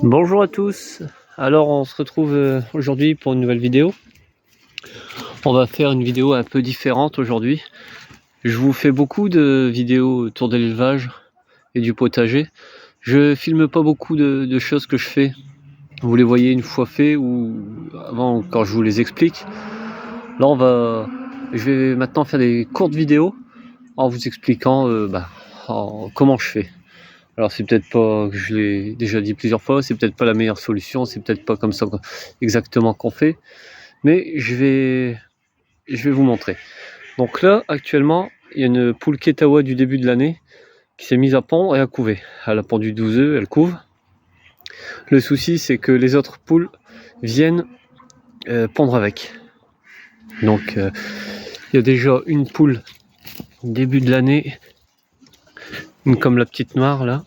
Bonjour à tous, alors on se retrouve aujourd'hui pour une nouvelle vidéo. On va faire une vidéo un peu différente aujourd'hui. Je vous fais beaucoup de vidéos autour de l'élevage et du potager. Je filme pas beaucoup de choses que je fais. Vous les voyez une fois fait ou avant quand je vous les explique. Là je vais maintenant faire des courtes vidéos en vous expliquant comment je fais. Alors c'est peut-être pas, je l'ai déjà dit plusieurs fois, c'est peut-être pas la meilleure solution, c'est peut-être pas comme ça exactement qu'on fait, mais je vais vous montrer. Donc là, actuellement, il y a une poule Ketawa du début de l'année qui s'est mise à pondre et à couver. Elle a pondu 12 œufs, elle couve. Le souci, c'est que les autres poules viennent pondre avec. Donc il y a déjà une poule début de l'année, comme la petite noire là,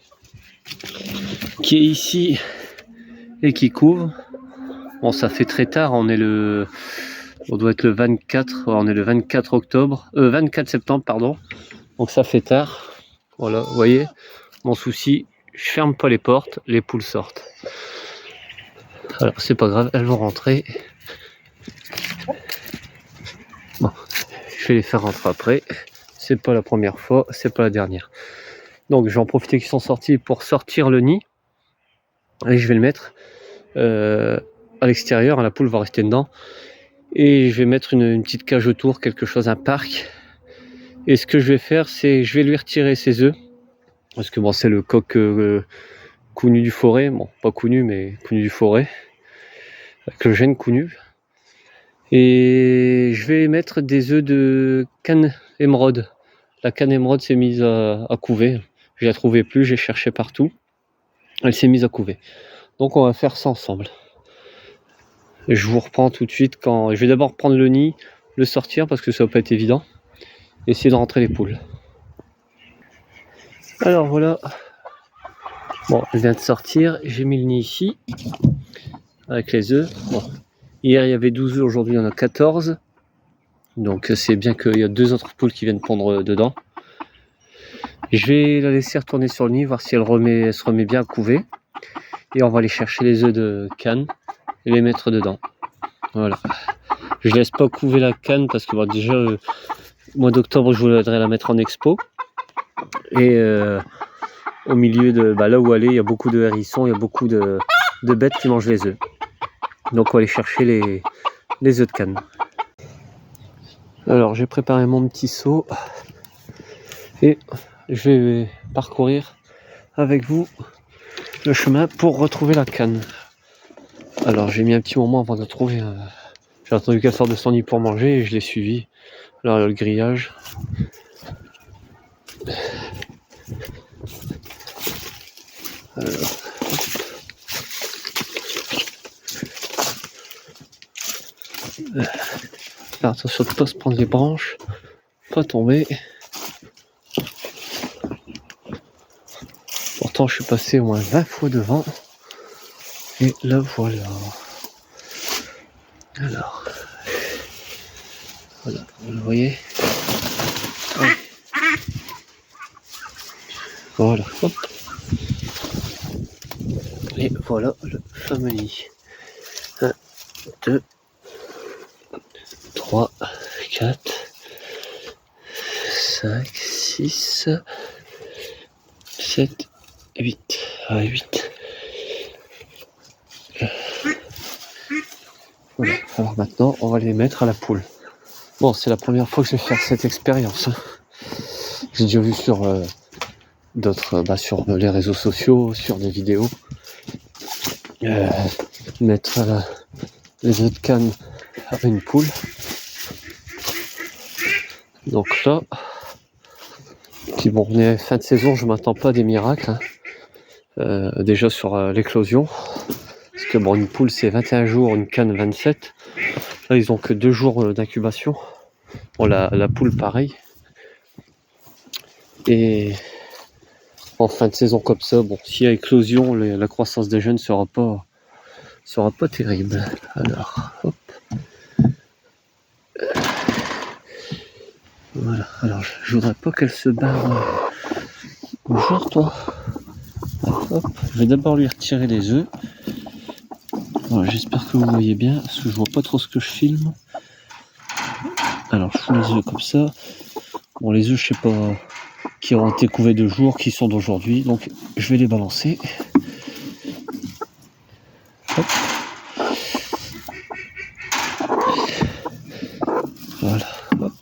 qui est ici et qui couvre. Bon, ça fait très tard, on doit être le 24, on est le 24 septembre, pardon. Donc ça fait tard. Voilà, vous voyez, mon souci, je ferme pas les portes, les poules sortent. Alors c'est pas grave, elles vont rentrer. Bon, je vais les faire rentrer après. C'est pas la première fois, c'est pas la dernière. Donc je vais en profiter qu'ils sont sortis pour sortir le nid. Et je vais le mettre à l'extérieur, la poule va rester dedans. Et je vais mettre une petite cage autour, quelque chose, un parc. Et ce que je vais faire, c'est je vais lui retirer ses œufs. Parce que bon, c'est le coq Cou-nu du forêt. Bon, pas Cou-nu, mais Cou-nu du forêt. Avec le gène Cou-nu. Et je vais mettre des œufs de canne émeraude. La canne émeraude s'est mise à couver. Je la trouvais plus, j'ai cherché partout. Elle s'est mise à couver. Donc on va faire ça ensemble. Et je vous reprends tout de suite quand... Je vais d'abord prendre le nid, le sortir parce que ça va pas être évident. Essayer de rentrer les poules. Alors voilà. Bon, elle vient de sortir. J'ai mis le nid ici. Avec les œufs. Bon. Hier il y avait 12 œufs, aujourd'hui il y en a 14. Donc c'est bien qu'il y a deux autres poules qui viennent pondre dedans. Je vais la laisser retourner sur le nid, voir si elle se remet bien à couver. Et on va aller chercher les œufs de canne et les mettre dedans. Voilà. Je laisse pas couver la canne parce que bon, déjà mois d'octobre je voudrais la mettre en expo. Et au milieu de là où elle est, il y a beaucoup de hérissons, il y a beaucoup de bêtes qui mangent les œufs. Donc on va aller chercher les œufs de canne. Alors j'ai préparé mon petit seau et je vais parcourir avec vous le chemin pour retrouver la canne. Alors j'ai mis un petit moment avant de trouver. J'ai attendu qu'elle sorte de son nid pour manger et je l'ai suivi. Alors le grillage. Alors. Faire attention de ne pas se prendre les branches, pas tomber. Pourtant je suis passé au moins 20 fois devant. Et là voilà. Alors. Voilà, vous voyez. Ouais. Voilà, hop. Et voilà le fameux nid. 1, 2, 3, 4, 5, 6, 7, 8. Ah, 8. Voilà. Alors maintenant, on va les mettre à la poule. Bon, c'est la première fois que je vais faire cette expérience. J'ai déjà vu sur sur les réseaux sociaux, sur des vidéos, mettre les œufs de canne à une poule. Donc là, bon, on est fin de saison, je m'attends pas à des miracles. Déjà sur l'éclosion, parce que bon, une poule c'est 21 jours, une canne 27. Là, ils ont que 2 jours d'incubation. Bon, la poule pareil. Et en fin de saison comme ça, bon, s'il y a éclosion, la croissance des jeunes sera pas terrible. Alors, hop. Voilà, alors je voudrais pas qu'elle se barre. Bonjour toi. Hop. hop, je vais d'abord lui retirer les œufs. Voilà, j'espère que vous voyez bien, parce que je vois pas trop ce que je filme. Alors je fous les œufs comme ça. Bon, les œufs, je sais pas, qui ont été couvés de jour, qui sont d'aujourd'hui, donc je vais les balancer. Hop. Voilà, hop.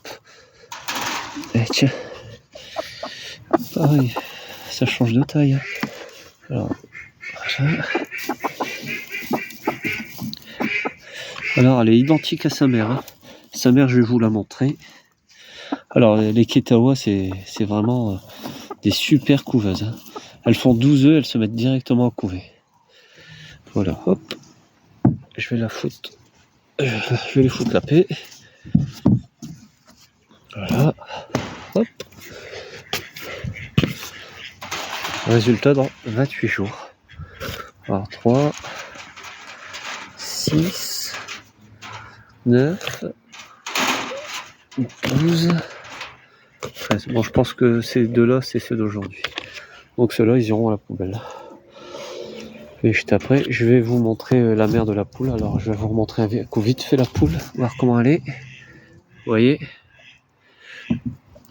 Et tiens, pareil, ça change de taille. Alors, voilà. Alors elle est identique à sa mère. Hein. Sa mère, je vais vous la montrer. Alors les Ketawa, c'est vraiment des super couveuses. Hein. Elles font 12 œufs, elles se mettent directement à couver. Voilà, hop. Je vais la foutre. Je vais les foutre la paix. Voilà. Hop. Résultat dans 28 jours. Alors 3, 6, 9, 12, 13. Bon, je pense que ces deux-là, c'est ceux d'aujourd'hui. Donc ceux-là, ils iront à la poubelle. Et juste après, je vais vous montrer la mère de la poule. Alors, je vais vous remontrer vite fait la poule, voir comment elle est. Vous voyez,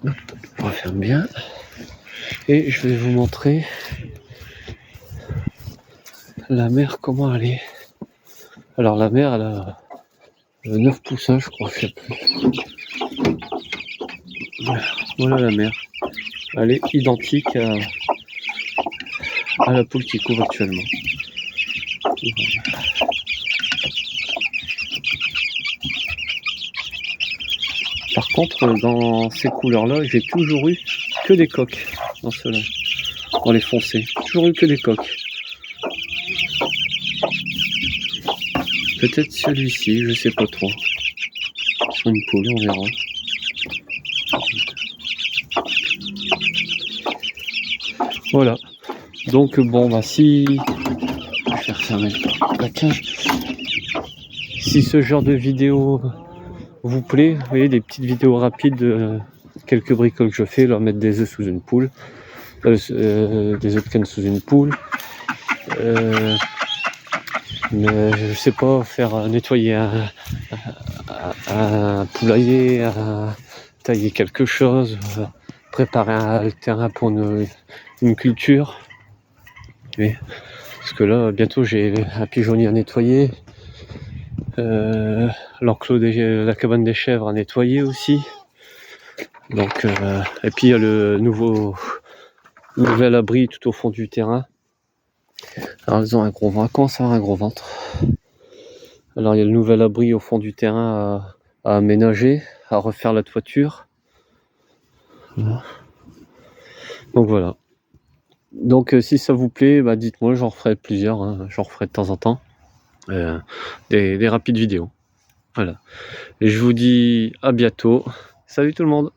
hop, on referme bien. Et je vais vous montrer la mère, comment elle est. Alors, la mère, elle a 9 poussins, je crois, je sais plus. Voilà la mère. Elle est identique à la poule qui couvre actuellement. Par contre, dans ces couleurs-là, j'ai toujours eu que des coques dans ceux-là, dans les foncés. Toujours eu que des coques. Peut-être celui-ci, je sais pas trop. Sur une poule, on verra. Voilà. Donc bon, bah si... Je vais faire fermer la cage. Si ce genre de vidéo vous plaît, vous voyez, des petites vidéos rapides, quelques bricoles que je fais, leur mettre des œufs sous une poule, des œufs de canne sous une poule, mais je sais pas, faire nettoyer un poulailler, tailler quelque chose, préparer le terrain pour une culture. Oui. Parce que là, bientôt j'ai un pigeonnier à nettoyer, l'enclos la cabane des chèvres à nettoyer aussi. Donc, et puis il y a le nouvel abri tout au fond du terrain. Alors ils ont un gros ventre. Comment ça, un gros ventre? Alors il y a le nouvel abri au fond du terrain à aménager, à refaire la toiture. Voilà. Donc voilà. Donc si ça vous plaît, bah, dites-moi, j'en referai plusieurs, hein. J'en referai de temps en temps. Des rapides vidéos. Voilà. Et je vous dis à bientôt. Salut tout le monde!